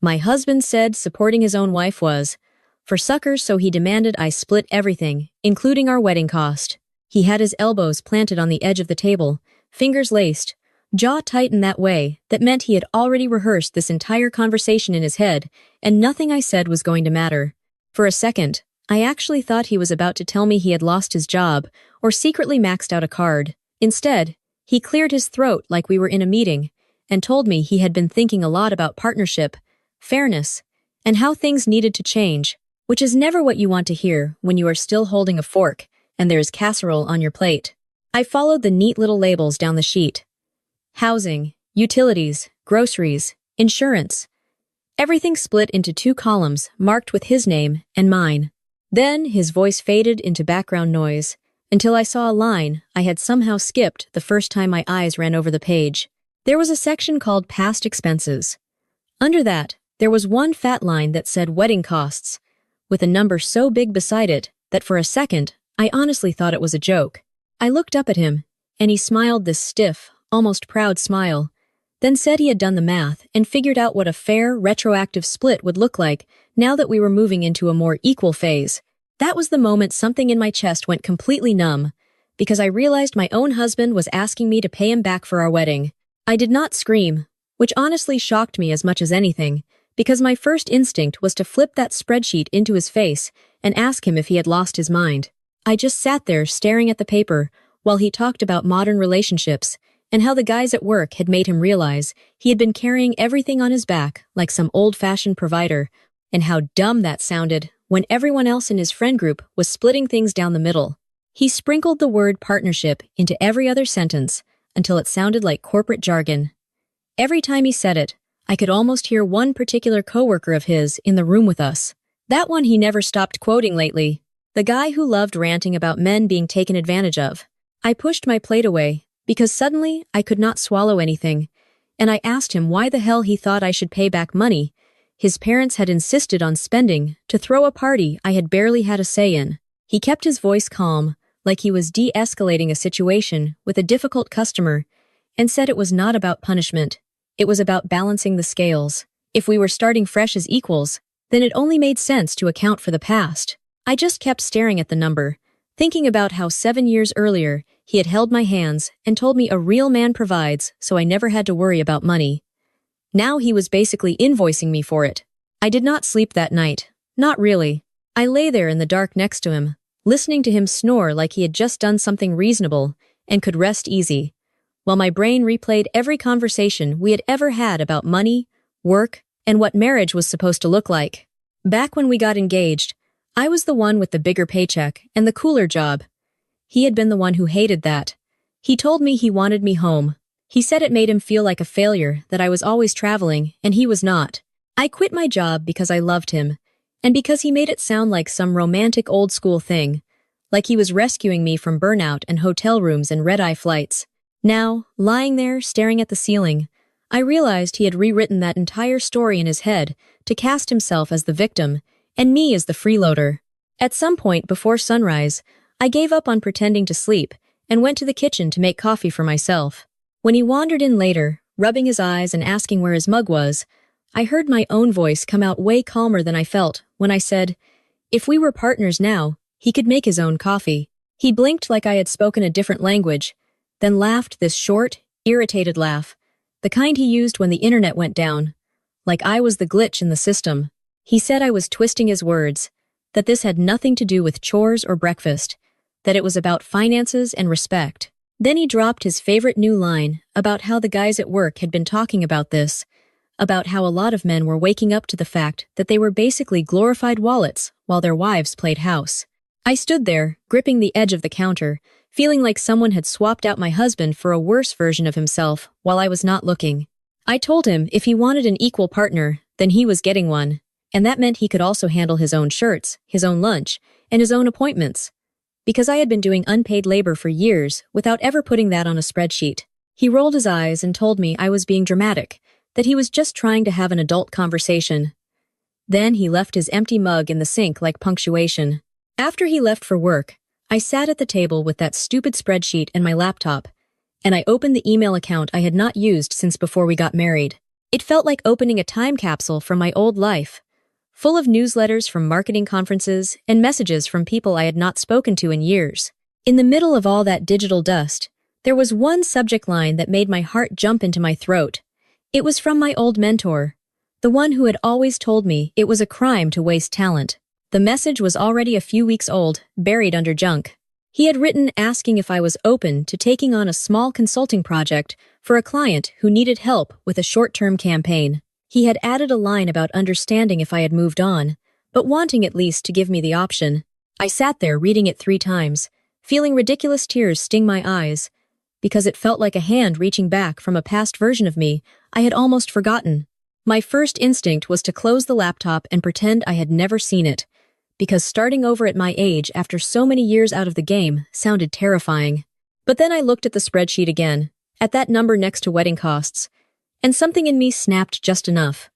My husband said supporting his own wife was for suckers, so he demanded I split everything, including our wedding cost. He had his elbows planted on the edge of the table, fingers laced, jaw tightened that way that meant he had already rehearsed this entire conversation in his head, and nothing I said was going to matter. For a second, I actually thought he was about to tell me he had lost his job or secretly maxed out a card. Instead, he cleared his throat like we were in a meeting and told me he had been thinking a lot about partnership, fairness, and how things needed to change, which is never what you want to hear when you are still holding a fork and there is casserole on your plate. I followed the neat little labels down the sheet. Housing, utilities, groceries, insurance. Everything split into 2 columns marked with his name and mine. Then his voice faded into background noise until I saw a line I had somehow skipped the first time my eyes ran over the page. There was a section called Past Expenses. Under that, there was one fat line that said Wedding Costs, with a number so big beside it that for a second, I honestly thought it was a joke. I looked up at him, and he smiled this stiff, almost proud smile, then said he had done the math and figured out what a fair, retroactive split would look like now that we were moving into a more equal phase. That was the moment something in my chest went completely numb, because I realized my own husband was asking me to pay him back for our wedding. I did not scream, which honestly shocked me as much as anything, because my first instinct was to flip that spreadsheet into his face and ask him if he had lost his mind. I just sat there staring at the paper while he talked about modern relationships and how the guys at work had made him realize he had been carrying everything on his back like some old-fashioned provider, and how dumb that sounded when everyone else in his friend group was splitting things down the middle. He sprinkled the word partnership into every other sentence until it sounded like corporate jargon. Every time he said it, I could almost hear one particular coworker of his in the room with us. That one he never stopped quoting lately. The guy who loved ranting about men being taken advantage of. I pushed my plate away, because suddenly I could not swallow anything, and I asked him why the hell he thought I should pay back money his parents had insisted on spending to throw a party I had barely had a say in. He kept his voice calm, like he was de-escalating a situation with a difficult customer, and said it was not about punishment. It was about balancing the scales. If we were starting fresh as equals, then it only made sense to account for the past. I just kept staring at the number, thinking about how 7 years earlier he had held my hands and told me a real man provides, so I never had to worry about money. Now he was basically invoicing me for it. I did not sleep that night. Not really. I lay there in the dark next to him, listening to him snore like he had just done something reasonable and could rest easy, while my brain replayed every conversation we had ever had about money, work, and what marriage was supposed to look like. Back when we got engaged, I was the one with the bigger paycheck and the cooler job. He had been the one who hated that. He told me he wanted me home. He said it made him feel like a failure that I was always traveling and he was not. I quit my job because I loved him, and because he made it sound like some romantic old-school thing, like he was rescuing me from burnout and hotel rooms and red-eye flights. Now, lying there staring at the ceiling, I realized he had rewritten that entire story in his head to cast himself as the victim and me as the freeloader. At some point before sunrise, I gave up on pretending to sleep and went to the kitchen to make coffee for myself. When he wandered in later, rubbing his eyes and asking where his mug was, I heard my own voice come out way calmer than I felt when I said, if we were partners now, he could make his own coffee. He blinked like I had spoken a different language, then laughed this short, irritated laugh, the kind he used when the internet went down, like I was the glitch in the system. He said I was twisting his words, that this had nothing to do with chores or breakfast, that it was about finances and respect. Then he dropped his favorite new line about how the guys at work had been talking about this, about how a lot of men were waking up to the fact that they were basically glorified wallets while their wives played house. I stood there, gripping the edge of the counter, feeling like someone had swapped out my husband for a worse version of himself while I was not looking. I told him if he wanted an equal partner, then he was getting one, and that meant he could also handle his own shirts, his own lunch, and his own appointments. Because I had been doing unpaid labor for years without ever putting that on a spreadsheet. He rolled his eyes and told me I was being dramatic, that he was just trying to have an adult conversation. Then he left his empty mug in the sink like punctuation. After he left for work, I sat at the table with that stupid spreadsheet and my laptop, and I opened the email account I had not used since before we got married. It felt like opening a time capsule from my old life, full of newsletters from marketing conferences and messages from people I had not spoken to in years. In the middle of all that digital dust, there was one subject line that made my heart jump into my throat. It was from my old mentor, the one who had always told me it was a crime to waste talent. The message was already a few weeks old, buried under junk. He had written asking if I was open to taking on a small consulting project for a client who needed help with a short-term campaign. He had added a line about understanding if I had moved on, but wanting at least to give me the option. I sat there reading it 3 times, feeling ridiculous tears sting my eyes, because it felt like a hand reaching back from a past version of me I had almost forgotten. My first instinct was to close the laptop and pretend I had never seen it, because starting over at my age after so many years out of the game sounded terrifying. But then I looked at the spreadsheet again, at that number next to wedding costs, and something in me snapped just enough.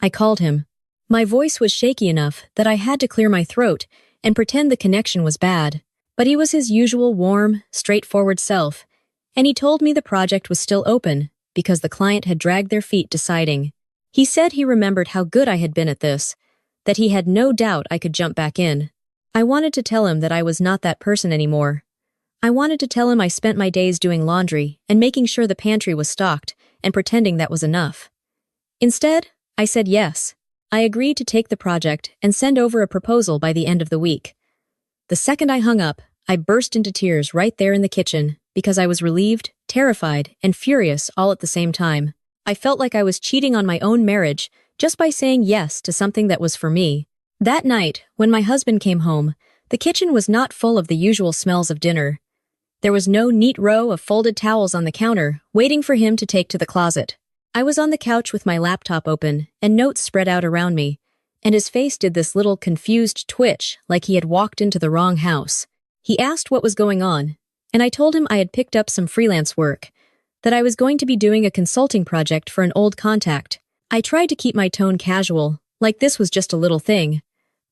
I called him. My voice was shaky enough that I had to clear my throat and pretend the connection was bad. But he was his usual warm, straightforward self, and he told me the project was still open because the client had dragged their feet deciding. He said he remembered how good I had been at this, that he had no doubt I could jump back in. I wanted to tell him that I was not that person anymore. I wanted to tell him I spent my days doing laundry and making sure the pantry was stocked and pretending that was enough. Instead, I said yes. I agreed to take the project and send over a proposal by the end of the week. The second I hung up, I burst into tears right there in the kitchen because I was relieved, terrified, and furious all at the same time. I felt like I was cheating on my own marriage just by saying yes to something that was for me. That night, when my husband came home, the kitchen was not full of the usual smells of dinner. There was no neat row of folded towels on the counter waiting for him to take to the closet. I was on the couch with my laptop open and notes spread out around me, and his face did this little confused twitch like he had walked into the wrong house. He asked what was going on, and I told him I had picked up some freelance work, that I was going to be doing a consulting project for an old contact. I tried to keep my tone casual, like this was just a little thing,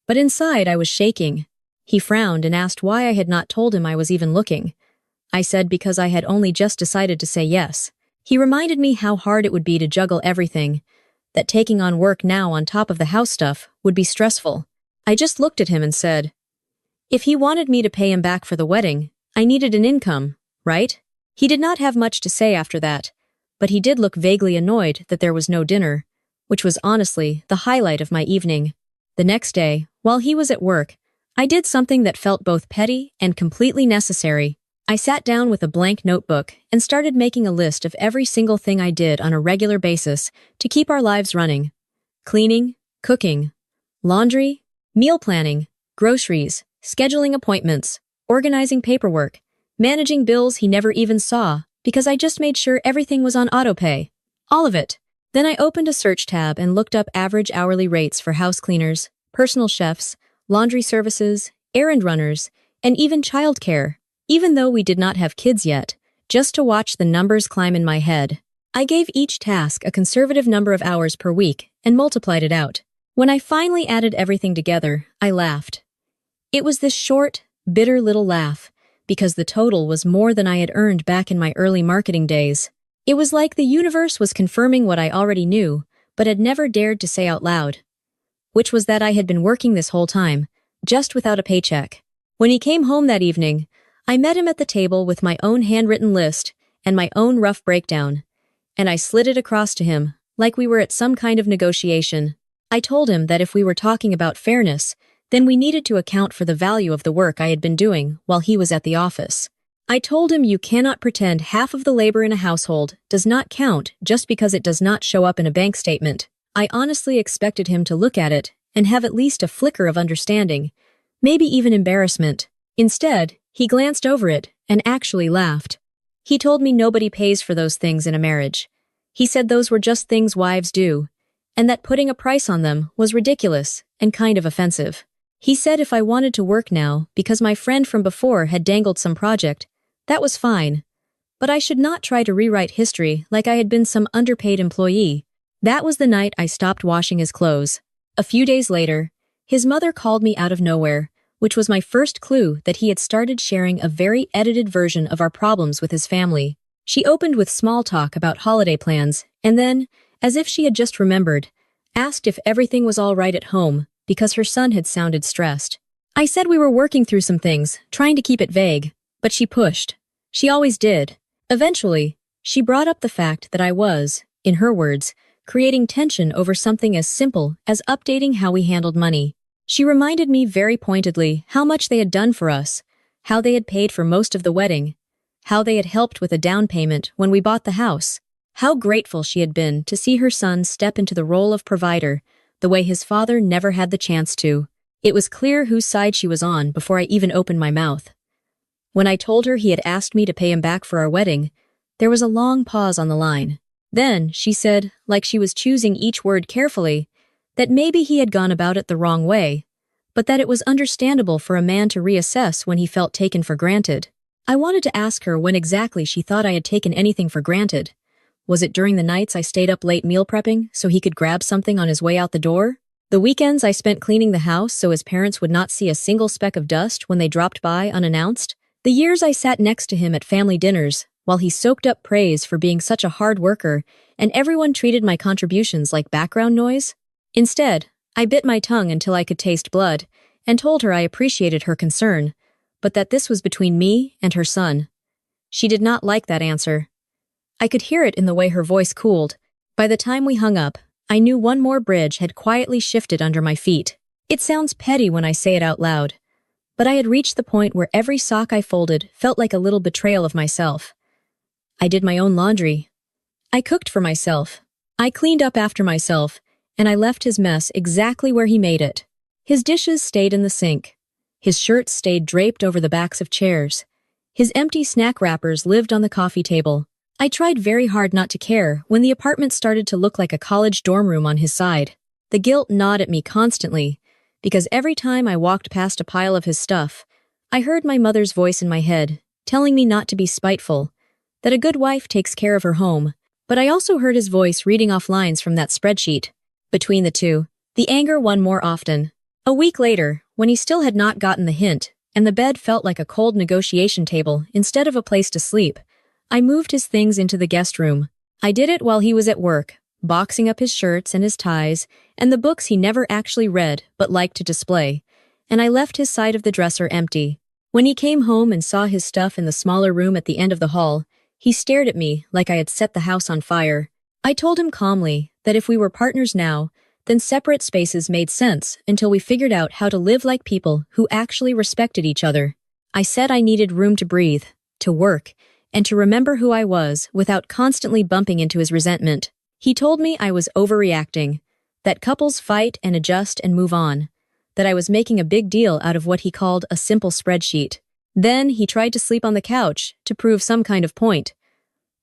but inside I was shaking. He frowned and asked why I had not told him I was even looking. I said because I had only just decided to say yes. He reminded me how hard it would be to juggle everything, that taking on work now on top of the house stuff would be stressful. I just looked at him and said, if he wanted me to pay him back for the wedding, I needed an income, right? He did not have much to say after that, but he did look vaguely annoyed that there was no dinner, which was honestly the highlight of my evening. The next day, while he was at work, I did something that felt both petty and completely necessary. I sat down with a blank notebook and started making a list of every single thing I did on a regular basis to keep our lives running. Cleaning, cooking, laundry, meal planning, groceries, scheduling appointments, organizing paperwork, managing bills he never even saw because I just made sure everything was on autopay. All of it. Then I opened a search tab and looked up average hourly rates for house cleaners, personal chefs, laundry services, errand runners, and even childcare. Even though we did not have kids yet, just to watch the numbers climb in my head. I gave each task a conservative number of hours per week and multiplied it out. When I finally added everything together, I laughed. It was this short, bitter little laugh, because the total was more than I had earned back in my early marketing days. It was like the universe was confirming what I already knew, but had never dared to say out loud. Which was that I had been working this whole time, just without a paycheck. When he came home that evening, I met him at the table with my own handwritten list and my own rough breakdown, and I slid it across to him, like we were at some kind of negotiation. I told him that if we were talking about fairness, then we needed to account for the value of the work I had been doing while he was at the office. I told him you cannot pretend half of the labor in a household does not count just because it does not show up in a bank statement. I honestly expected him to look at it and have at least a flicker of understanding, maybe even embarrassment. Instead, he glanced over it and actually laughed. He told me nobody pays for those things in a marriage. He said those were just things wives do, and that putting a price on them was ridiculous and kind of offensive. He said if I wanted to work now because my friend from before had dangled some project, that was fine. But I should not try to rewrite history like I had been some underpaid employee. That was the night I stopped washing his clothes. A few days later, his mother called me out of nowhere, which was my first clue that he had started sharing a very edited version of our problems with his family. She opened with small talk about holiday plans, and then, as if she had just remembered, asked if everything was all right at home because her son had sounded stressed. I said we were working through some things, trying to keep it vague, but she pushed. She always did. Eventually, she brought up the fact that I was, in her words, creating tension over something as simple as updating how we handled money. She reminded me very pointedly how much they had done for us, how they had paid for most of the wedding, how they had helped with a down payment when we bought the house, how grateful she had been to see her son step into the role of provider the way his father never had the chance to. It was clear whose side she was on before I even opened my mouth. When I told her he had asked me to pay him back for our wedding, there was a long pause on the line. Then, she said, like she was choosing each word carefully, that maybe he had gone about it the wrong way, but that it was understandable for a man to reassess when he felt taken for granted. I wanted to ask her when exactly she thought I had taken anything for granted. Was it during the nights I stayed up late meal prepping so he could grab something on his way out the door? The weekends I spent cleaning the house so his parents would not see a single speck of dust when they dropped by unannounced? The years I sat next to him at family dinners while he soaked up praise for being such a hard worker and everyone treated my contributions like background noise? Instead, I bit my tongue until I could taste blood and told her I appreciated her concern, but that this was between me and her son. She did not like that answer. I could hear it in the way her voice cooled. By the time we hung up, I knew one more bridge had quietly shifted under my feet. It sounds petty when I say it out loud, but I had reached the point where every sock I folded felt like a little betrayal of myself. I did my own laundry. I cooked for myself. I cleaned up after myself, and I left his mess exactly where he made it. His dishes stayed in the sink. His shirts stayed draped over the backs of chairs. His empty snack wrappers lived on the coffee table. I tried very hard not to care when the apartment started to look like a college dorm room on his side. The guilt gnawed at me constantly, because every time I walked past a pile of his stuff, I heard my mother's voice in my head, telling me not to be spiteful, that a good wife takes care of her home, but I also heard his voice reading off lines from that spreadsheet. Between the two, the anger won more often. A week later, when he still had not gotten the hint, and the bed felt like a cold negotiation table instead of a place to sleep, I moved his things into the guest room. I did it while he was at work, boxing up his shirts and his ties and the books he never actually read but liked to display, and I left his side of the dresser empty. When he came home and saw his stuff in the smaller room at the end of the hall, he stared at me like I had set the house on fire. I told him calmly that if we were partners now, then separate spaces made sense until we figured out how to live like people who actually respected each other. I said I needed room to breathe, to work, and to remember who I was without constantly bumping into his resentment. He told me I was overreacting, that couples fight and adjust and move on, that I was making a big deal out of what he called a simple spreadsheet. Then he tried to sleep on the couch to prove some kind of point.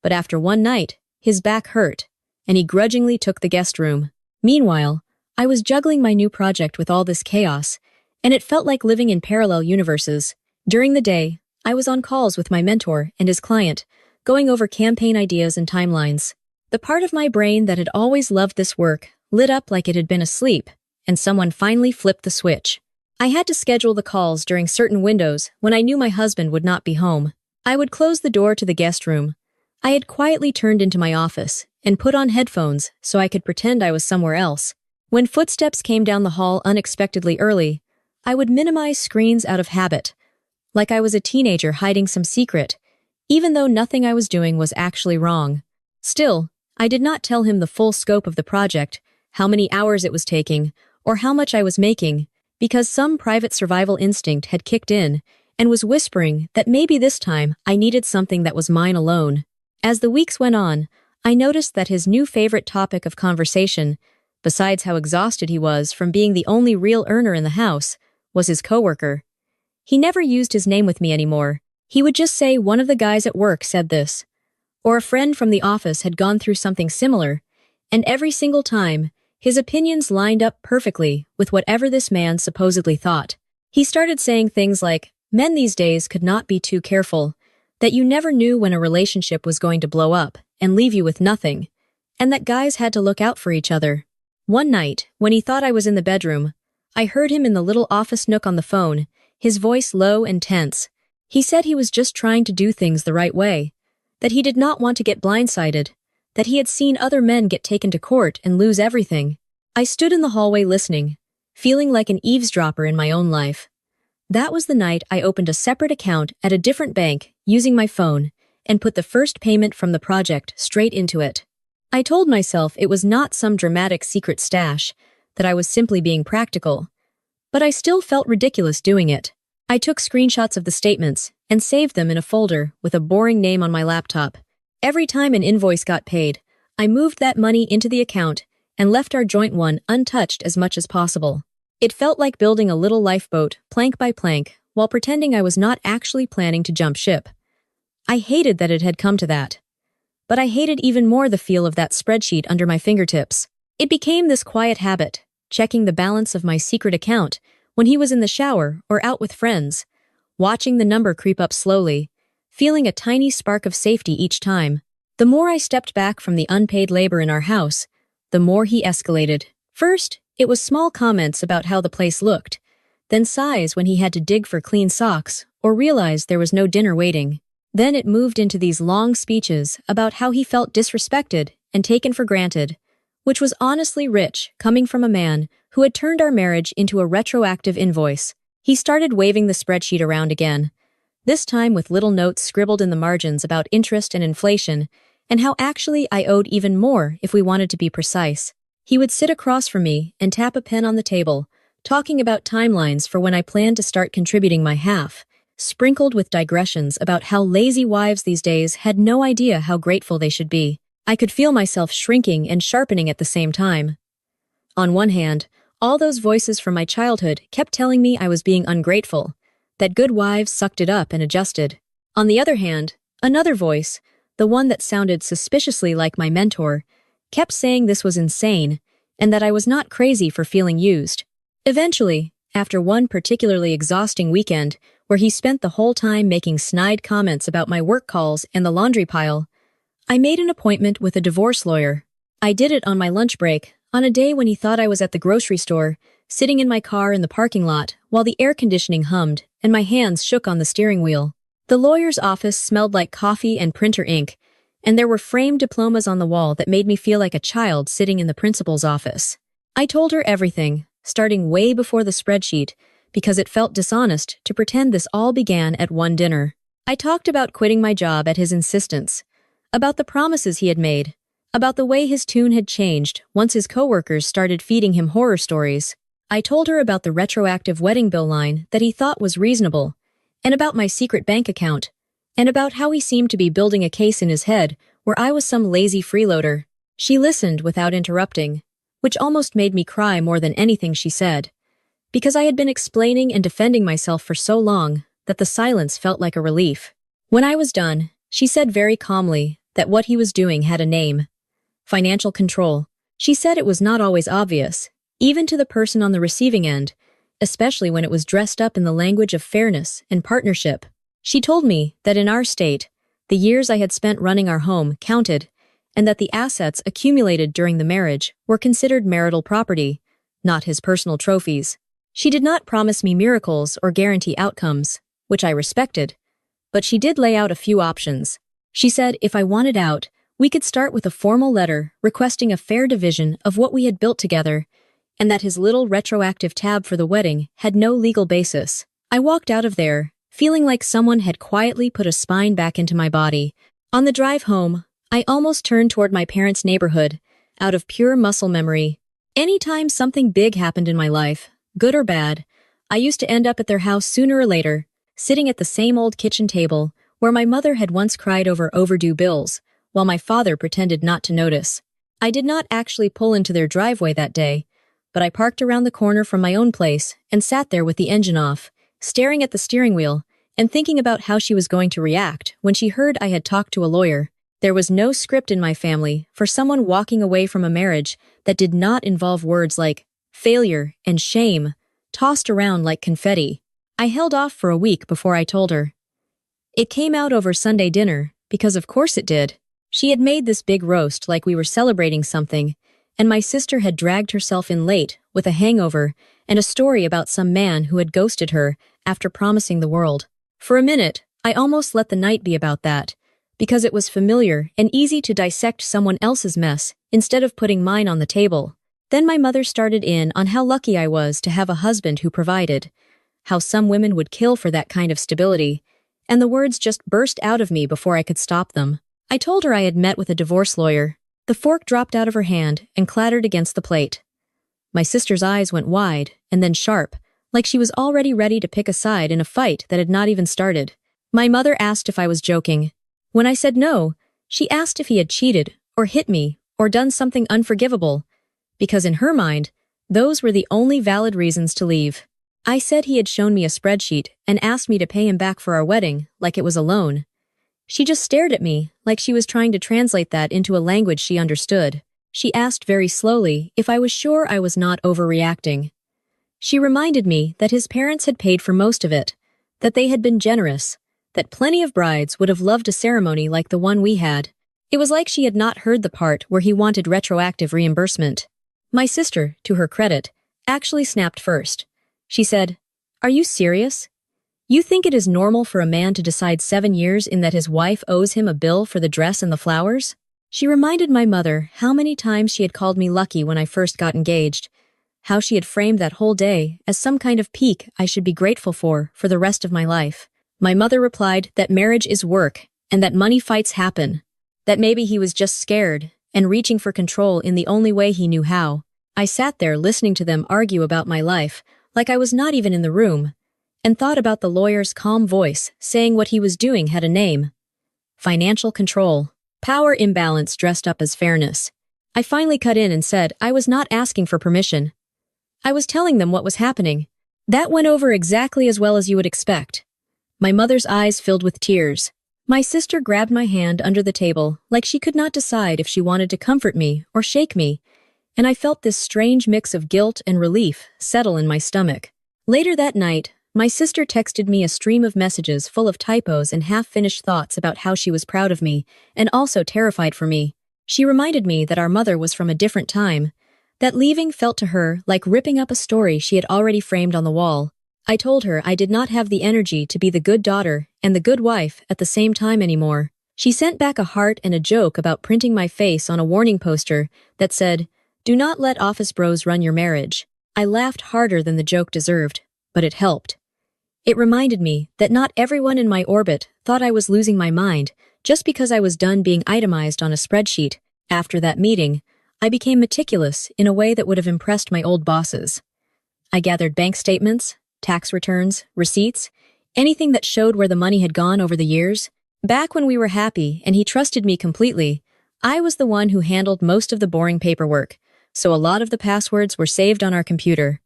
But after one night, his back hurt, and he grudgingly took the guest room. Meanwhile, I was juggling my new project with all this chaos, and it felt like living in parallel universes. During the day, I was on calls with my mentor and his client, going over campaign ideas and timelines. The part of my brain that had always loved this work lit up like it had been asleep, and someone finally flipped the switch. I had to schedule the calls during certain windows when I knew my husband would not be home. I would close the door to the guest room. I had quietly turned into my office and put on headphones so I could pretend I was somewhere else. When footsteps came down the hall unexpectedly early, I would minimize screens out of habit, like I was a teenager hiding some secret, even though nothing I was doing was actually wrong. Still, I did not tell him the full scope of the project, how many hours it was taking, or how much I was making, because some private survival instinct had kicked in and was whispering that maybe this time I needed something that was mine alone. As the weeks went on, I noticed that his new favorite topic of conversation, besides how exhausted he was from being the only real earner in the house, was his coworker. He never used his name with me anymore. He would just say one of the guys at work said this, or a friend from the office had gone through something similar, and every single time, his opinions lined up perfectly with whatever this man supposedly thought. He started saying things like, men these days could not be too careful, that you never knew when a relationship was going to blow up and leave you with nothing, and that guys had to look out for each other. One night, when he thought I was in the bedroom, I heard him in the little office nook on the phone, his voice low and tense. He said he was just trying to do things the right way, that he did not want to get blindsided, that he had seen other men get taken to court and lose everything. I stood in the hallway listening, feeling like an eavesdropper in my own life. That was the night I opened a separate account at a different bank using my phone and put the first payment from the project straight into it. I told myself it was not some dramatic secret stash, that I was simply being practical. But I still felt ridiculous doing it. I took screenshots of the statements and saved them in a folder with a boring name on my laptop. Every time an invoice got paid, I moved that money into the account and left our joint one untouched as much as possible. It felt like building a little lifeboat, plank by plank, while pretending I was not actually planning to jump ship. I hated that it had come to that. But I hated even more the feel of that spreadsheet under my fingertips. It became this quiet habit, checking the balance of my secret account when he was in the shower or out with friends, watching the number creep up slowly, feeling a tiny spark of safety each time. The more I stepped back from the unpaid labor in our house, the more he escalated. First, it was small comments about how the place looked, then sighs when he had to dig for clean socks or realized there was no dinner waiting. Then it moved into these long speeches about how he felt disrespected and taken for granted, which was honestly rich coming from a man who had turned our marriage into a retroactive invoice. He started waving the spreadsheet around again, this time with little notes scribbled in the margins about interest and inflation, and how actually I owed even more if we wanted to be precise. He would sit across from me and tap a pen on the table, talking about timelines for when I planned to start contributing my half, sprinkled with digressions about how lazy wives these days had no idea how grateful they should be. I could feel myself shrinking and sharpening at the same time. On one hand, all those voices from my childhood kept telling me I was being ungrateful, that good wives sucked it up and adjusted. On the other hand, another voice, the one that sounded suspiciously like my mentor, kept saying this was insane and that I was not crazy for feeling used. Eventually, after one particularly exhausting weekend where he spent the whole time making snide comments about my work calls and the laundry pile, I made an appointment with a divorce lawyer. I did it on my lunch break, on a day when he thought I was at the grocery store, sitting in my car in the parking lot while the air conditioning hummed and my hands shook on the steering wheel. The lawyer's office smelled like coffee and printer ink, and there were framed diplomas on the wall that made me feel like a child sitting in the principal's office. I told her everything, starting way before the spreadsheet, because it felt dishonest to pretend this all began at one dinner. I talked about quitting my job at his insistence, about the promises he had made, about the way his tune had changed once his coworkers started feeding him horror stories. I told her about the retroactive wedding bill line that he thought was reasonable, and about my secret bank account, and about how he seemed to be building a case in his head where I was some lazy freeloader. She listened without interrupting, which almost made me cry more than anything she said, because I had been explaining and defending myself for so long that the silence felt like a relief. When I was done, she said very calmly that what he was doing had a name: financial control. She said it was not always obvious, even to the person on the receiving end, especially when it was dressed up in the language of fairness and partnership. She told me that in our state, the years I had spent running our home counted, and that the assets accumulated during the marriage were considered marital property, not his personal trophies. She did not promise me miracles or guarantee outcomes, which I respected, but she did lay out a few options. She said if I wanted out, we could start with a formal letter requesting a fair division of what we had built together, and that his little retroactive tab for the wedding had no legal basis. I walked out of there, feeling like someone had quietly put a spine back into my body. On the drive home, I almost turned toward my parents' neighborhood, out of pure muscle memory. Anytime something big happened in my life, good or bad, I used to end up at their house sooner or later, sitting at the same old kitchen table where my mother had once cried over overdue bills, while my father pretended not to notice. I did not actually pull into their driveway that day, but I parked around the corner from my own place and sat there with the engine off, staring at the steering wheel and thinking about how she was going to react when she heard I had talked to a lawyer. There was no script in my family for someone walking away from a marriage that did not involve words like failure and shame, tossed around like confetti. I held off for a week before I told her. It came out over Sunday dinner, because of course it did. She had made this big roast like we were celebrating something, and my sister had dragged herself in late with a hangover and a story about some man who had ghosted her after promising the world. For a minute, I almost let the night be about that, because it was familiar and easy to dissect someone else's mess instead of putting mine on the table. Then my mother started in on how lucky I was to have a husband who provided, how some women would kill for that kind of stability, and the words just burst out of me before I could stop them. I told her I had met with a divorce lawyer. The fork dropped out of her hand and clattered against the plate. My sister's eyes went wide and then sharp, like she was already ready to pick a side in a fight that had not even started. My mother asked if I was joking. When I said no, she asked if he had cheated, or hit me, or done something unforgivable, because in her mind, those were the only valid reasons to leave. I said he had shown me a spreadsheet and asked me to pay him back for our wedding, like it was a loan. She just stared at me, like she was trying to translate that into a language she understood. She asked very slowly if I was sure I was not overreacting. She reminded me that his parents had paid for most of it, that they had been generous, that plenty of brides would have loved a ceremony like the one we had. It was like she had not heard the part where he wanted retroactive reimbursement. My sister, to her credit, actually snapped first. She said, "Are you serious? You think it is normal for a man to decide 7 years in that his wife owes him a bill for the dress and the flowers?" She reminded my mother how many times she had called me lucky when I first got engaged, how she had framed that whole day as some kind of peak I should be grateful for the rest of my life. My mother replied that marriage is work and that money fights happen, that maybe he was just scared and reaching for control in the only way he knew how. I sat there listening to them argue about my life, like I was not even in the room, and thought about the lawyer's calm voice saying what he was doing had a name. Financial control. Power imbalance dressed up as fairness. I finally cut in and said I was not asking for permission. I was telling them what was happening. That went over exactly as well as you would expect. My mother's eyes filled with tears. My sister grabbed my hand under the table like she could not decide if she wanted to comfort me or shake me, and I felt this strange mix of guilt and relief settle in my stomach. Later that night, my sister texted me a stream of messages full of typos and half-finished thoughts about how she was proud of me and also terrified for me. She reminded me that our mother was from a different time, that leaving felt to her like ripping up a story she had already framed on the wall. I told her I did not have the energy to be the good daughter and the good wife at the same time anymore. She sent back a heart and a joke about printing my face on a warning poster that said, "Do not let office bros run your marriage." I laughed harder than the joke deserved, but it helped. It reminded me that not everyone in my orbit thought I was losing my mind just because I was done being itemized on a spreadsheet. After that meeting, I became meticulous in a way that would have impressed my old bosses. I gathered bank statements, tax returns, receipts, anything that showed where the money had gone over the years. Back when we were happy and he trusted me completely, I was the one who handled most of the boring paperwork, so a lot of the passwords were saved on our computer.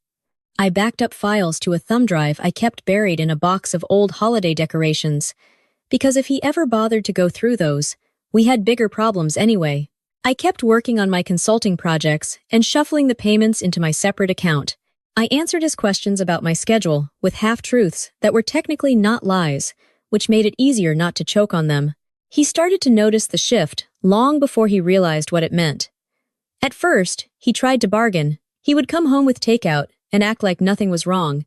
I backed up files to a thumb drive I kept buried in a box of old holiday decorations, because if he ever bothered to go through those, we had bigger problems anyway. I kept working on my consulting projects and shuffling the payments into my separate account. I answered his questions about my schedule with half-truths that were technically not lies, which made it easier not to choke on them. He started to notice the shift long before he realized what it meant. At first, he tried to bargain. He would come home with takeout and act like nothing was wrong,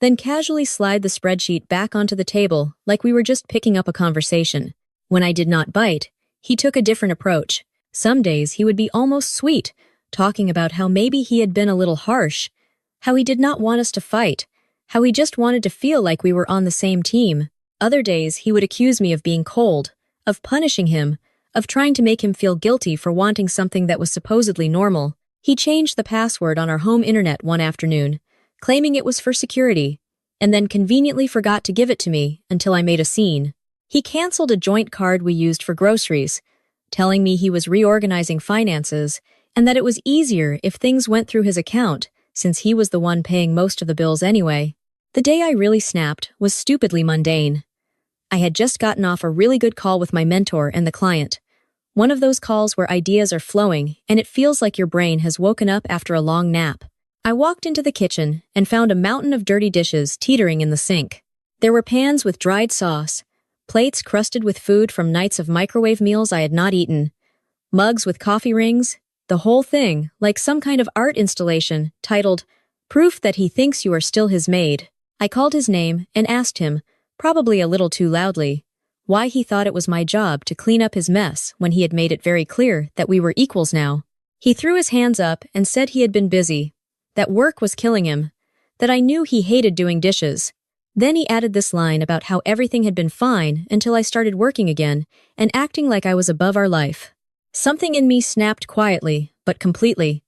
then casually slide the spreadsheet back onto the table like we were just picking up a conversation. When I did not bite, he took a different approach. Some days he would be almost sweet, talking about how maybe he had been a little harsh, how he did not want us to fight, how he just wanted to feel like we were on the same team. Other days he would accuse me of being cold, of punishing him, of trying to make him feel guilty for wanting something that was supposedly normal. He changed the password on our home internet one afternoon, claiming it was for security, and then conveniently forgot to give it to me until I made a scene. He canceled a joint card we used for groceries, telling me he was reorganizing finances and that it was easier if things went through his account since he was the one paying most of the bills anyway. The day I really snapped was stupidly mundane. I had just gotten off a really good call with my mentor and the client. One of those calls where ideas are flowing and it feels like your brain has woken up after a long nap. I walked into the kitchen and found a mountain of dirty dishes teetering in the sink. There were pans with dried sauce, plates crusted with food from nights of microwave meals I had not eaten, mugs with coffee rings, the whole thing like some kind of art installation titled, "Proof that he thinks you are still his maid." I called his name and asked him, probably a little too loudly, why he thought it was my job to clean up his mess when he had made it very clear that we were equals now. He threw his hands up and said he had been busy, that work was killing him, that I knew he hated doing dishes. Then he added this line about how everything had been fine until I started working again and acting like I was above our life. Something in me snapped quietly, but completely.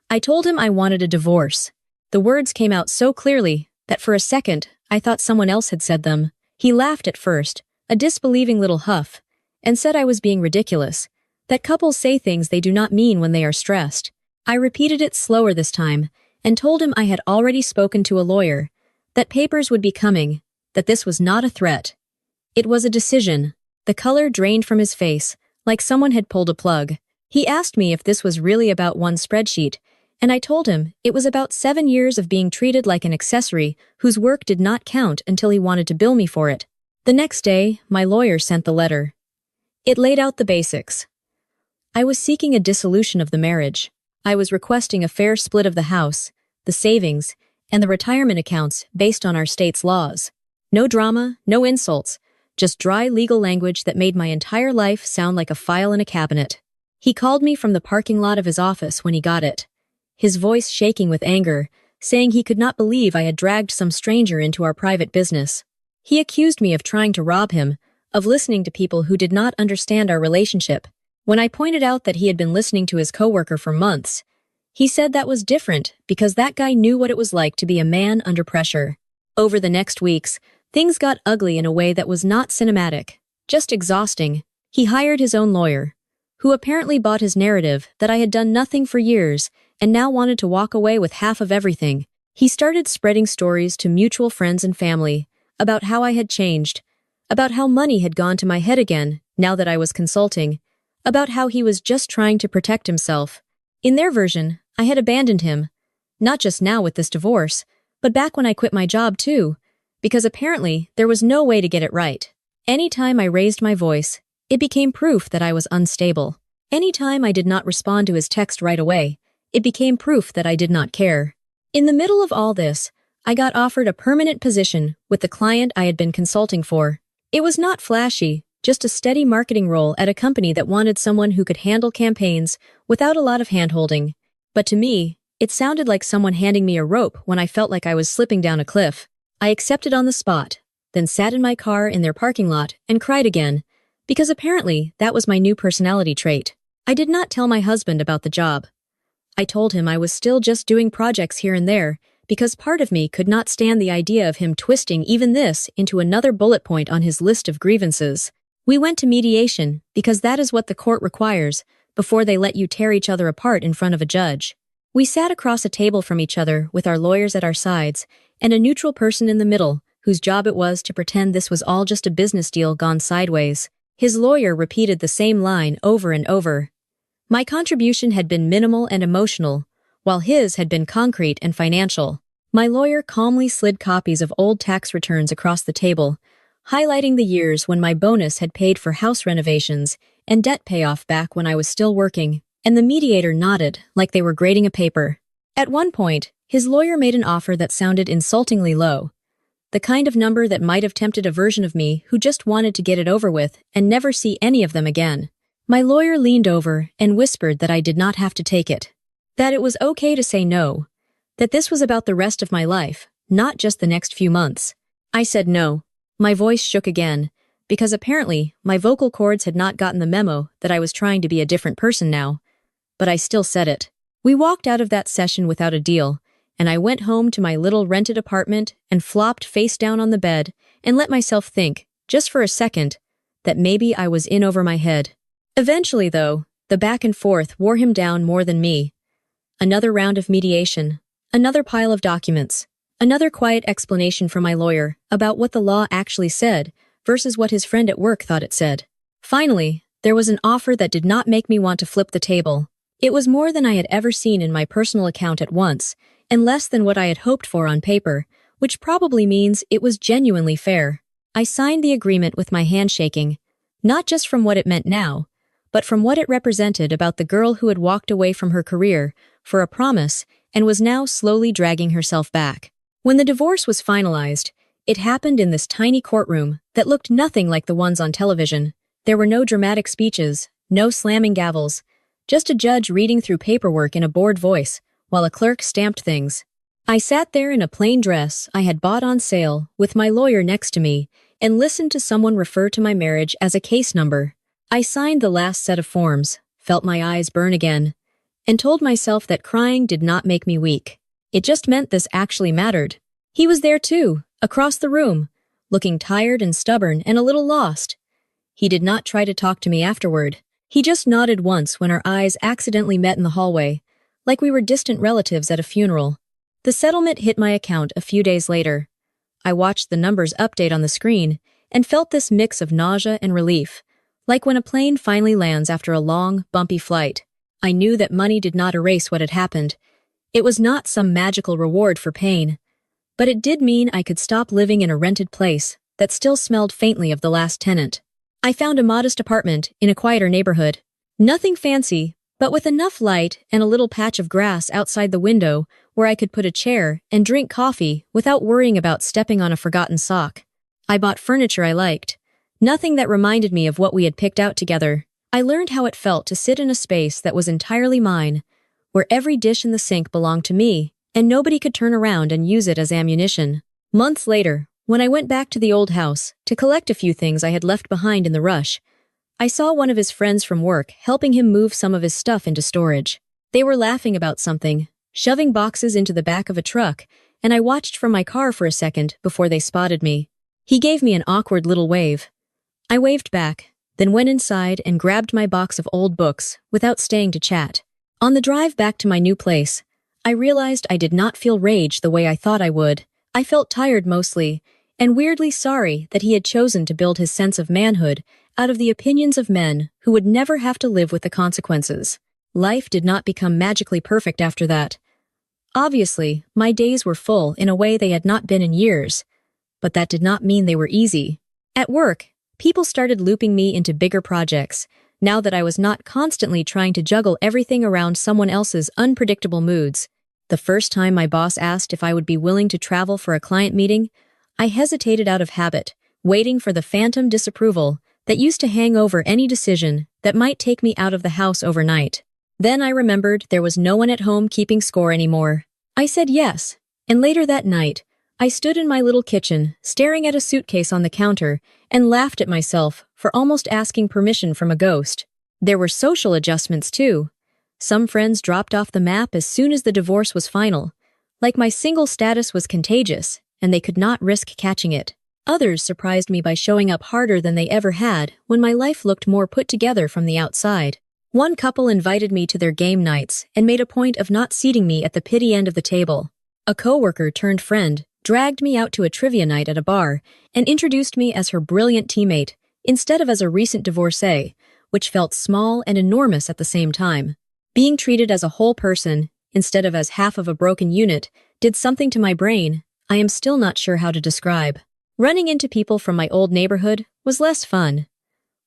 I told him I wanted a divorce. The words came out so clearly that for a second I thought someone else had said them. He laughed at first, a disbelieving little huff, and said I was being ridiculous, that couples say things they do not mean when they are stressed. I repeated it slower this time and told him I had already spoken to a lawyer, that papers would be coming, that this was not a threat. It was a decision. The color drained from his face, like someone had pulled a plug. He asked me if this was really about one spreadsheet, and I told him it was about 7 years of being treated like an accessory whose work did not count until he wanted to bill me for it. The next day, my lawyer sent the letter. It laid out the basics. I was seeking a dissolution of the marriage. I was requesting a fair split of the house, the savings, and the retirement accounts based on our state's laws. No drama, no insults, just dry legal language that made my entire life sound like a file in a cabinet. He called me from the parking lot of his office when he got it, his voice shaking with anger, saying he could not believe I had dragged some stranger into our private business. He accused me of trying to rob him, of listening to people who did not understand our relationship. When I pointed out that he had been listening to his coworker for months, he said that was different because that guy knew what it was like to be a man under pressure. Over the next weeks, things got ugly in a way that was not cinematic, just exhausting. He hired his own lawyer, who apparently bought his narrative that I had done nothing for years and now wanted to walk away with half of everything. He started spreading stories to mutual friends and family about how I had changed, about how money had gone to my head again now that I was consulting, about how he was just trying to protect himself. In their version, I had abandoned him, not just now with this divorce, but back when I quit my job too, because apparently there was no way to get it right. Anytime I raised my voice, it became proof that I was unstable. Anytime I did not respond to his text right away, it became proof that I did not care. In the middle of all this, I got offered a permanent position with the client I had been consulting for. It was not flashy, just a steady marketing role at a company that wanted someone who could handle campaigns without a lot of hand-holding. But to me, it sounded like someone handing me a rope when I felt like I was slipping down a cliff. I accepted on the spot, then sat in my car in their parking lot and cried again, because apparently that was my new personality trait. I did not tell my husband about the job. I told him I was still just doing projects here and there, because part of me could not stand the idea of him twisting even this into another bullet point on his list of grievances. We went to mediation because that is what the court requires before they let you tear each other apart in front of a judge. We sat across a table from each other with our lawyers at our sides and a neutral person in the middle whose job it was to pretend this was all just a business deal gone sideways. His lawyer repeated the same line over and over. My contribution had been minimal and emotional, while his had been concrete and financial. My lawyer calmly slid copies of old tax returns across the table, highlighting the years when my bonus had paid for house renovations and debt payoff back when I was still working, and the mediator nodded like they were grading a paper. At one point, his lawyer made an offer that sounded insultingly low, the kind of number that might have tempted a version of me who just wanted to get it over with and never see any of them again. My lawyer leaned over and whispered that I did not have to take it, that it was okay to say no, that this was about the rest of my life, not just the next few months. I said no. My voice shook again, because apparently my vocal cords had not gotten the memo that I was trying to be a different person now. But I still said it. We walked out of that session without a deal, and I went home to my little rented apartment and flopped face down on the bed and let myself think, just for a second, that maybe I was in over my head. Eventually, though, the back and forth wore him down more than me. Another round of mediation, another pile of documents, another quiet explanation from my lawyer about what the law actually said versus what his friend at work thought it said. Finally, there was an offer that did not make me want to flip the table. It was more than I had ever seen in my personal account at once, and less than what I had hoped for on paper, which probably means it was genuinely fair. I signed the agreement with my hand shaking, not just from what it meant now, but from what it represented about the girl who had walked away from her career for a promise and was now slowly dragging herself back. When the divorce was finalized, It happened in this tiny courtroom that looked nothing like the ones on television. There were no dramatic speeches, no slamming gavels, just a judge reading through paperwork in a bored voice, while a clerk stamped things. I sat there in a plain dress I had bought on sale, with my lawyer next to me, and listened to someone refer to my marriage as a case number. I signed the last set of forms, felt my eyes burn again, and told myself that crying did not make me weak. It just meant this actually mattered. He was there too, across the room, looking tired and stubborn and a little lost. He did not try to talk to me afterward. He just nodded once when our eyes accidentally met in the hallway, like we were distant relatives at a funeral. The settlement hit my account a few days later. I watched the numbers update on the screen and felt this mix of nausea and relief, like when a plane finally lands after a long, bumpy flight. I knew that money did not erase what had happened. It was not some magical reward for pain, but it did mean I could stop living in a rented place that still smelled faintly of the last tenant. I found a modest apartment in a quieter neighborhood. Nothing fancy, but with enough light and a little patch of grass outside the window where I could put a chair and drink coffee without worrying about stepping on a forgotten sock. I bought furniture I liked, nothing that reminded me of what we had picked out together. I learned how it felt to sit in a space that was entirely mine, where every dish in the sink belonged to me, and nobody could turn around and use it as ammunition. Months later, when I went back to the old house to collect a few things I had left behind in the rush, I saw one of his friends from work helping him move some of his stuff into storage. They were laughing about something, shoving boxes into the back of a truck, and I watched from my car for a second before they spotted me. He gave me an awkward little wave. I waved back, then went inside and grabbed my box of old books without staying to chat. On the drive back to my new place, I realized I did not feel rage the way I thought I would. I felt tired mostly, and weirdly sorry that he had chosen to build his sense of manhood out of the opinions of men who would never have to live with the consequences. Life did not become magically perfect after that. Obviously, my days were full in a way they had not been in years, but that did not mean they were easy. At work, people started looping me into bigger projects, now that I was not constantly trying to juggle everything around someone else's unpredictable moods. The first time my boss asked if I would be willing to travel for a client meeting, I hesitated out of habit, waiting for the phantom disapproval that used to hang over any decision that might take me out of the house overnight. Then I remembered there was no one at home keeping score anymore. I said yes, and later that night, I stood in my little kitchen, staring at a suitcase on the counter, and laughed at myself for almost asking permission from a ghost. There were social adjustments too. Some friends dropped off the map as soon as the divorce was final, like my single status was contagious, and they could not risk catching it. Others surprised me by showing up harder than they ever had when my life looked more put together from the outside. One couple invited me to their game nights and made a point of not seating me at the pity end of the table. A coworker turned friend dragged me out to a trivia night at a bar and introduced me as her brilliant teammate, instead of as a recent divorcee, which felt small and enormous at the same time. Being treated as a whole person, instead of as half of a broken unit, did something to my brain I am still not sure how to describe. Running into people from my old neighborhood was less fun.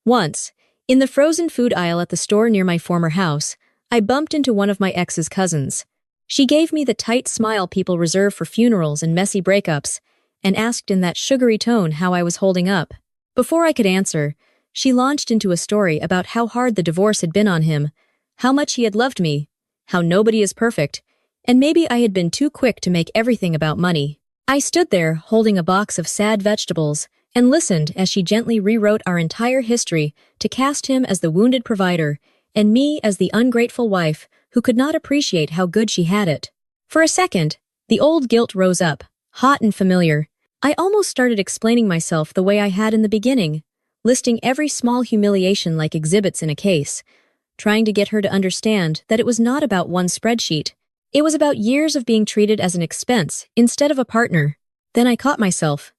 Once, in the frozen food aisle at the store near my former house, I bumped into one of my ex's cousins. She gave me the tight smile people reserve for funerals and messy breakups, and asked in that sugary tone how I was holding up. Before I could answer, she launched into a story about how hard the divorce had been on him, how much he had loved me, how nobody is perfect, and maybe I had been too quick to make everything about money. I stood there holding a box of sad vegetables and listened as she gently rewrote our entire history to cast him as the wounded provider and me as the ungrateful wife who could not appreciate how good she had it. For a second, the old guilt rose up, hot and familiar. I almost started explaining myself the way I had in the beginning, listing every small humiliation like exhibits in a case, trying to get her to understand that it was not about one spreadsheet. It was about years of being treated as an expense instead of a partner. Then I caught myself.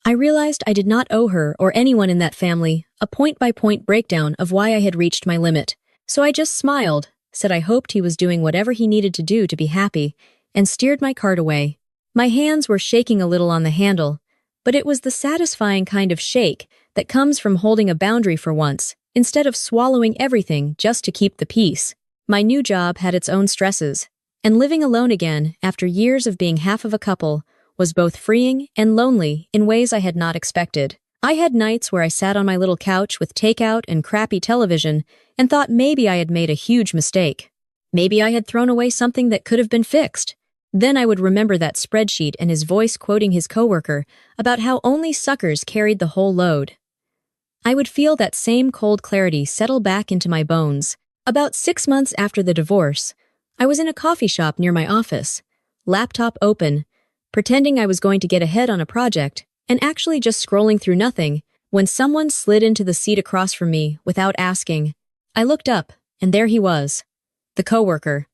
I realized I did not owe her or anyone in that family a point-by-point breakdown of why I had reached my limit. So I just smiled, said I hoped he was doing whatever he needed to do to be happy, and steered my cart away. My hands were shaking a little on the handle, but it was the satisfying kind of shake that comes from holding a boundary for once, instead of swallowing everything just to keep the peace. My new job had its own stresses, and living alone again after years of being half of a couple was both freeing and lonely in ways I had not expected. I had nights where I sat on my little couch with takeout and crappy television and thought maybe I had made a huge mistake. Maybe I had thrown away something that could have been fixed. Then I would remember that spreadsheet and his voice quoting his coworker about how only suckers carried the whole load. I would feel that same cold clarity settle back into my bones. About 6 months after the divorce, I was in a coffee shop near my office, laptop open, pretending I was going to get ahead on a project, and actually just scrolling through nothing, when someone slid into the seat across from me without asking. I looked up, and there he was. The coworker.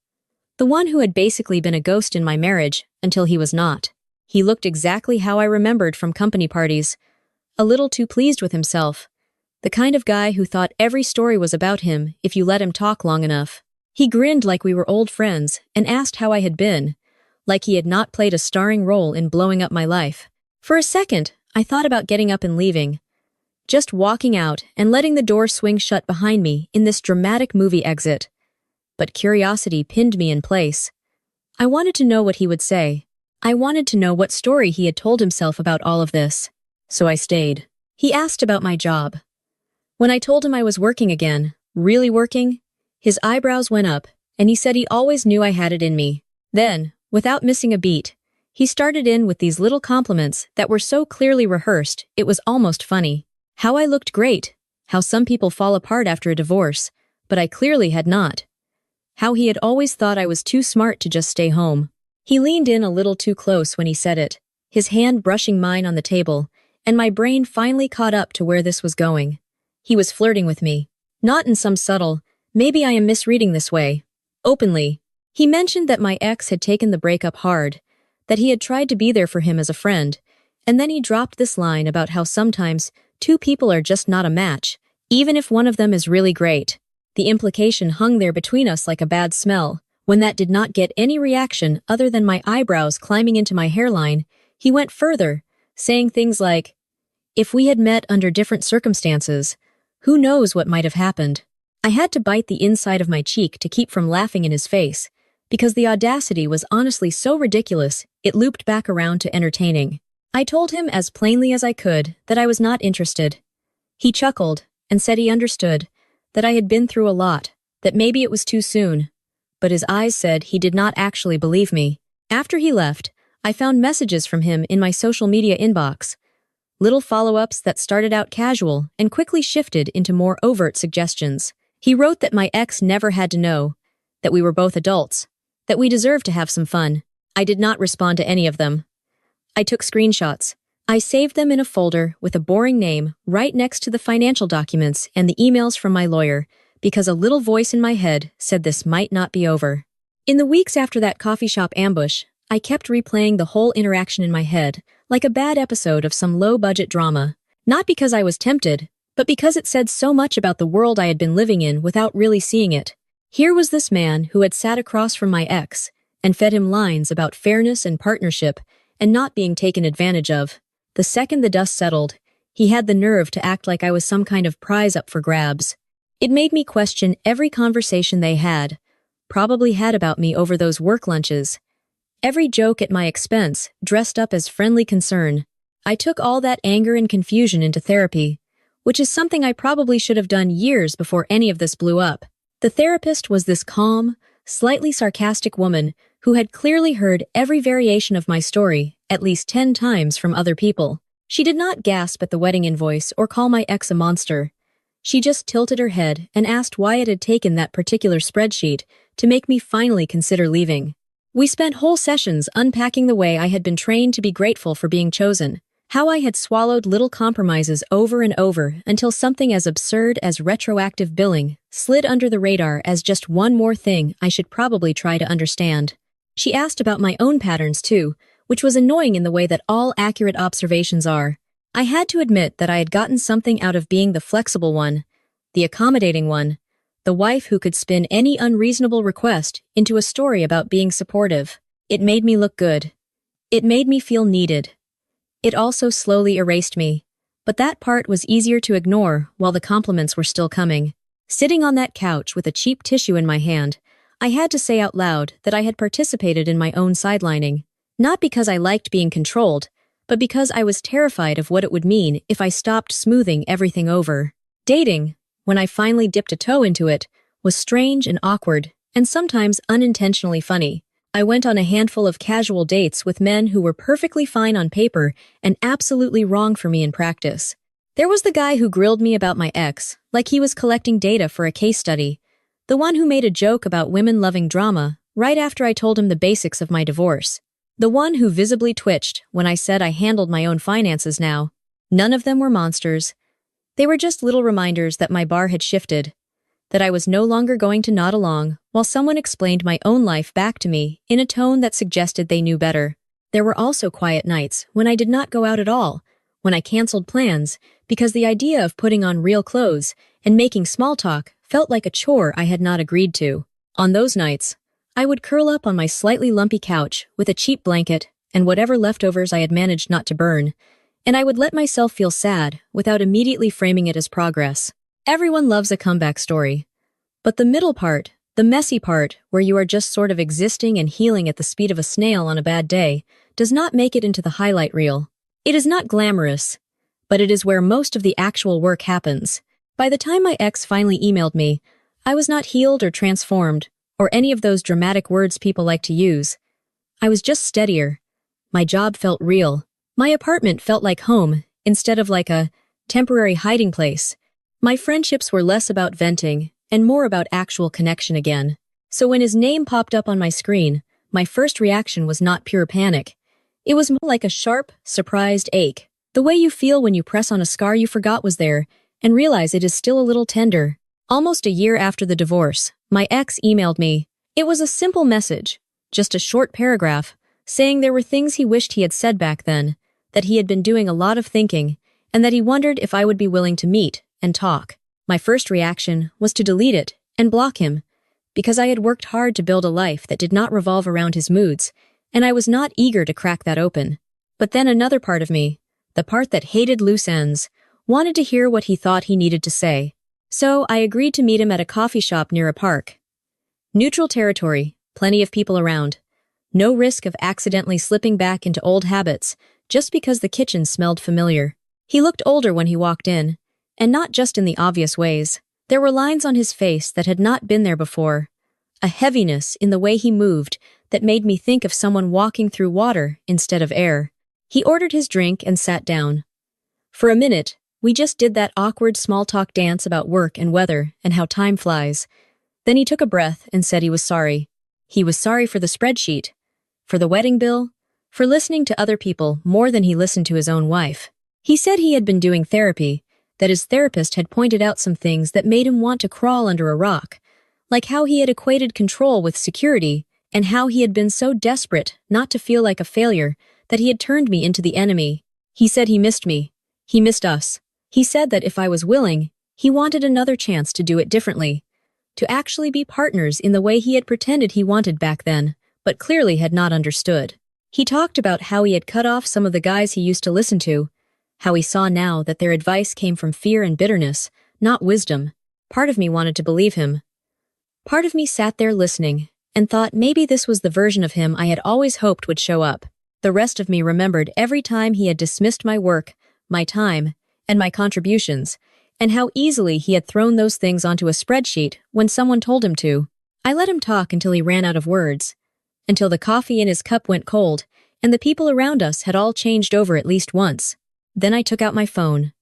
The one who had basically been a ghost in my marriage until he was not. He looked exactly how I remembered from company parties, a little too pleased with himself. The kind of guy who thought every story was about him if you let him talk long enough. He grinned like we were old friends and asked how I had been, like he had not played a starring role in blowing up my life. For a second, I thought about getting up and leaving. Just walking out and letting the door swing shut behind me in this dramatic movie exit. But curiosity pinned me in place. I wanted to know what he would say. I wanted to know what story he had told himself about all of this. So I stayed. He asked about my job. When I told him I was working again, really working, his eyebrows went up, and he said he always knew I had it in me. Then, without missing a beat, he started in with these little compliments that were so clearly rehearsed it was almost funny. How I looked great, how some people fall apart after a divorce, but I clearly had not. How he had always thought I was too smart to just stay home. He leaned in a little too close when he said it, his hand brushing mine on the table, and my brain finally caught up to where this was going. He was flirting with me. Not in some subtle, maybe I am misreading this way. Openly. He mentioned that my ex had taken the breakup hard, that he had tried to be there for him as a friend, and then he dropped this line about how sometimes two people are just not a match, even if one of them is really great. The implication hung there between us like a bad smell. When that did not get any reaction other than my eyebrows climbing into my hairline, he went further, saying things like, if we had met under different circumstances, who knows what might have happened? I had to bite the inside of my cheek to keep from laughing in his face, because the audacity was honestly so ridiculous it looped back around to entertaining. I told him as plainly as I could that I was not interested. He chuckled and said he understood, that I had been through a lot, that maybe it was too soon. But his eyes said he did not actually believe me. After he left, I found messages from him in my social media inbox. Little follow-ups that started out casual and quickly shifted into more overt suggestions. He wrote that my ex never had to know, that we were both adults, that we deserved to have some fun. I did not respond to any of them. I took screenshots. I saved them in a folder with a boring name right next to the financial documents and the emails from my lawyer, because a little voice in my head said this might not be over. In the weeks after that coffee shop ambush, I kept replaying the whole interaction in my head, like a bad episode of some low-budget drama. Not because I was tempted, but because it said so much about the world I had been living in without really seeing it. Here was this man who had sat across from my ex and fed him lines about fairness and partnership and not being taken advantage of. The second the dust settled, he had the nerve to act like I was some kind of prize up for grabs. It made me question every conversation they had, probably had about me over those work lunches. Every joke at my expense, dressed up as friendly concern. I took all that anger and confusion into therapy, which is something I probably should have done years before any of this blew up. The therapist was this calm, slightly sarcastic woman who had clearly heard every variation of my story at least 10 times from other people. She did not gasp at the wedding invoice or call my ex a monster. She just tilted her head and asked why it had taken that particular spreadsheet to make me finally consider leaving. We spent whole sessions unpacking the way I had been trained to be grateful for being chosen, how I had swallowed little compromises over and over until something as absurd as retroactive billing slid under the radar as just one more thing I should probably try to understand. She asked about my own patterns too, which was annoying in the way that all accurate observations are. I had to admit that I had gotten something out of being the flexible one, the accommodating one, the wife who could spin any unreasonable request into a story about being supportive. It made me look good. It made me feel needed. It also slowly erased me, but that part was easier to ignore while the compliments were still coming. Sitting on that couch with a cheap tissue in my hand, I had to say out loud that I had participated in my own sidelining. Not because I liked being controlled, but because I was terrified of what it would mean if I stopped smoothing everything over. Dating, when I finally dipped a toe into it, was strange and awkward, and sometimes unintentionally funny. I went on a handful of casual dates with men who were perfectly fine on paper and absolutely wrong for me in practice. There was the guy who grilled me about my ex, like he was collecting data for a case study. The one who made a joke about women loving drama right after I told him the basics of my divorce. The one who visibly twitched when I said I handled my own finances now. None of them were monsters. They were just little reminders that my bar had shifted, that I was no longer going to nod along while someone explained my own life back to me in a tone that suggested they knew better. There were also quiet nights when I did not go out at all, when I canceled plans because the idea of putting on real clothes and making small talk felt like a chore I had not agreed to. On those nights, I would curl up on my slightly lumpy couch with a cheap blanket and whatever leftovers I had managed not to burn, and I would let myself feel sad without immediately framing it as progress. Everyone loves a comeback story. But the middle part, the messy part, where you are just sort of existing and healing at the speed of a snail on a bad day, does not make it into the highlight reel. It is not glamorous, but it is where most of the actual work happens. By the time my ex finally emailed me, I was not healed or transformed, or any of those dramatic words people like to use. I was just steadier. My job felt real. My apartment felt like home, instead of like a temporary hiding place. My friendships were less about venting and more about actual connection again. So when his name popped up on my screen, my first reaction was not pure panic. It was more like a sharp, surprised ache. The way you feel when you press on a scar you forgot was there and realize it is still a little tender. Almost a year after the divorce, my ex emailed me. It was a simple message, just a short paragraph, saying there were things he wished he had said back then, that he had been doing a lot of thinking, and that he wondered if I would be willing to meet and talk. My first reaction was to delete it and block him, because I had worked hard to build a life that did not revolve around his moods, and I was not eager to crack that open. But then another part of me, the part that hated loose ends, wanted to hear what he thought he needed to say. So I agreed to meet him at a coffee shop near a park. Neutral territory, plenty of people around. No risk of accidentally slipping back into old habits just because the kitchen smelled familiar. He looked older when he walked in, and not just in the obvious ways. There were lines on his face that had not been there before, a heaviness in the way he moved that made me think of someone walking through water instead of air. He ordered his drink and sat down. For a minute, we just did that awkward small talk dance about work and weather and how time flies. Then he took a breath and said he was sorry. He was sorry for the spreadsheet, for the wedding bill, for listening to other people more than he listened to his own wife. He said he had been doing therapy, that his therapist had pointed out some things that made him want to crawl under a rock, like how he had equated control with security and how he had been so desperate not to feel like a failure that he had turned me into the enemy. He said he missed me. He missed us. He said that if I was willing, he wanted another chance to do it differently, to actually be partners in the way he had pretended he wanted back then, but clearly had not understood. He talked about how he had cut off some of the guys he used to listen to, how he saw now that their advice came from fear and bitterness, not wisdom. Part of me wanted to believe him. Part of me sat there listening and thought maybe this was the version of him I had always hoped would show up. The rest of me remembered every time he had dismissed my work, my time, and my contributions, and how easily he had thrown those things onto a spreadsheet when someone told him to. I let him talk until he ran out of words, until the coffee in his cup went cold, and the people around us had all changed over at least once. Then I took out my phone.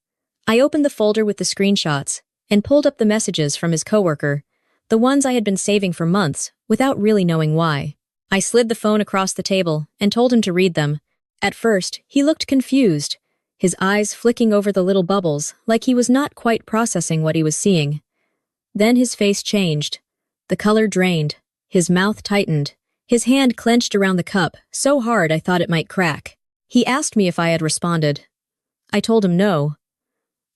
I opened the folder with the screenshots and pulled up the messages from his coworker, the ones I had been saving for months without really knowing why. I slid the phone across the table and told him to read them. At first, he looked confused, his eyes flicking over the little bubbles like he was not quite processing what he was seeing. Then his face changed. The color drained, his mouth tightened, his hand clenched around the cup so hard I thought it might crack. He asked me if I had responded. I told him no.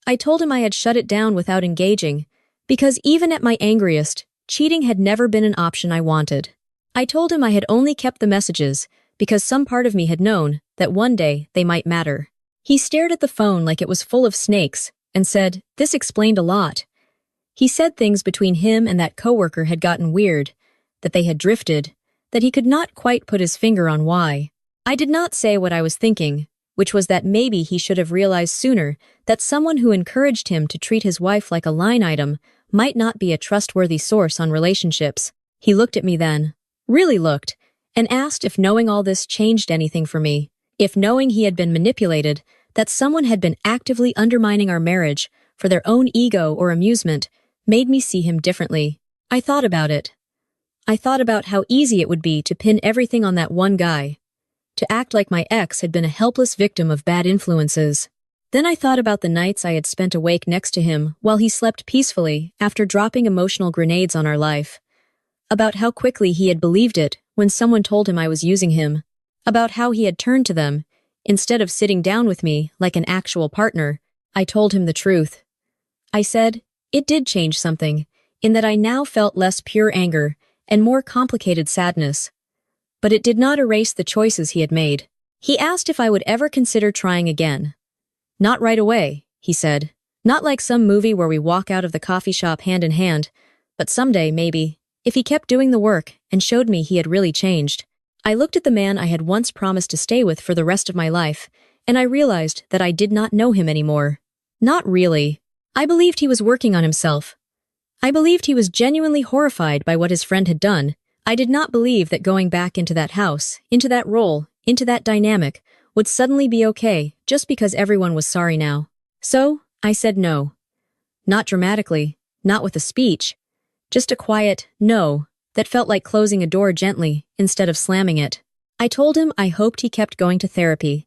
I told him I had shut it down without engaging, because even at my angriest, cheating had never been an option I wanted. I told him I had only kept the messages because some part of me had known that one day they might matter. He stared at the phone like it was full of snakes and said, this explained a lot. He said things between him and that coworker had gotten weird, that they had drifted, that he could not quite put his finger on why. I did not say what I was thinking, which was that maybe he should have realized sooner that someone who encouraged him to treat his wife like a line item might not be a trustworthy source on relationships. He looked at me then, really looked, and asked if knowing all this changed anything for me, if knowing he had been manipulated, that someone had been actively undermining our marriage for their own ego or amusement, made me see him differently. I thought about it. I thought about how easy it would be to pin everything on that one guy, to act like my ex had been a helpless victim of bad influences. Then I thought about the nights I had spent awake next to him while he slept peacefully after dropping emotional grenades on our life. About how quickly he had believed it when someone told him I was using him. About how he had turned to them, instead of sitting down with me like an actual partner. I told him the truth. I said, it did change something, in that I now felt less pure anger and more complicated sadness. But it did not erase the choices he had made. He asked if I would ever consider trying again. Not right away, he said. Not like some movie where we walk out of the coffee shop hand in hand, but someday, maybe, if he kept doing the work and showed me he had really changed. I looked at the man I had once promised to stay with for the rest of my life, and I realized that I did not know him anymore. Not really. I believed he was working on himself. I believed he was genuinely horrified by what his friend had done. I did not believe that going back into that house, into that role, into that dynamic, would suddenly be okay just because everyone was sorry now. So, I said no. Not dramatically, not with a speech. Just a quiet no that felt like closing a door gently instead of slamming it. I told him I hoped he kept going to therapy.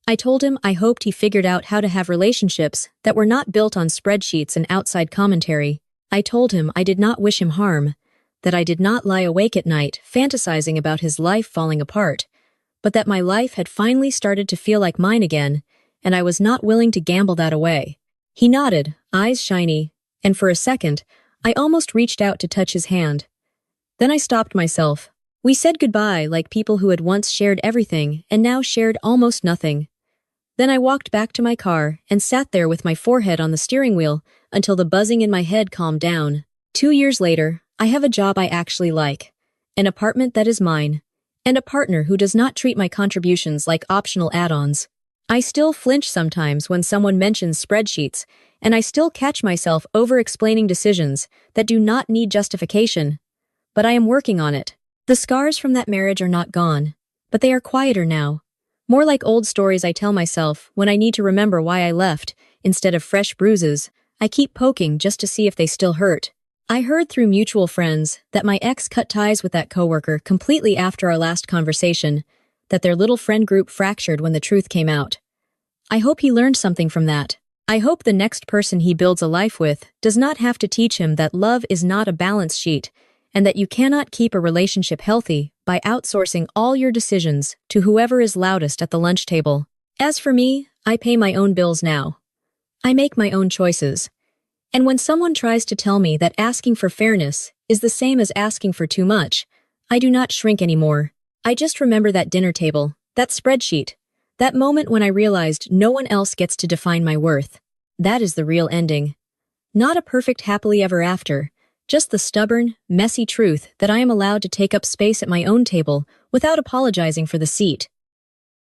I told him I hoped he figured out how to have relationships that were not built on spreadsheets and outside commentary. I told him I did not wish him harm, that I did not lie awake at night fantasizing about his life falling apart, but that my life had finally started to feel like mine again, and I was not willing to gamble that away. He nodded, eyes shiny, and for a second, I almost reached out to touch his hand. Then I stopped myself. We said goodbye like people who had once shared everything and now shared almost nothing. Then I walked back to my car and sat there with my forehead on the steering wheel until the buzzing in my head calmed down. 2 years later, I have a job I actually like, an apartment that is mine, and a partner who does not treat my contributions like optional add-ons. I still flinch sometimes when someone mentions spreadsheets, and I still catch myself over-explaining decisions that do not need justification. But I am working on it. The scars from that marriage are not gone, but they are quieter now. More like old stories I tell myself when I need to remember why I left, instead of fresh bruises. I keep poking just to see if they still hurt. I heard through mutual friends that my ex cut ties with that coworker completely after our last conversation, that their little friend group fractured when the truth came out. I hope he learned something from that. I hope the next person he builds a life with does not have to teach him that love is not a balance sheet, and that you cannot keep a relationship healthy by outsourcing all your decisions to whoever is loudest at the lunch table. As for me, I pay my own bills now. I make my own choices. And when someone tries to tell me that asking for fairness is the same as asking for too much, I do not shrink anymore. I just remember that dinner table, that spreadsheet, that moment when I realized no one else gets to define my worth. That is the real ending. Not a perfect happily ever after, just the stubborn, messy truth that I am allowed to take up space at my own table without apologizing for the seat.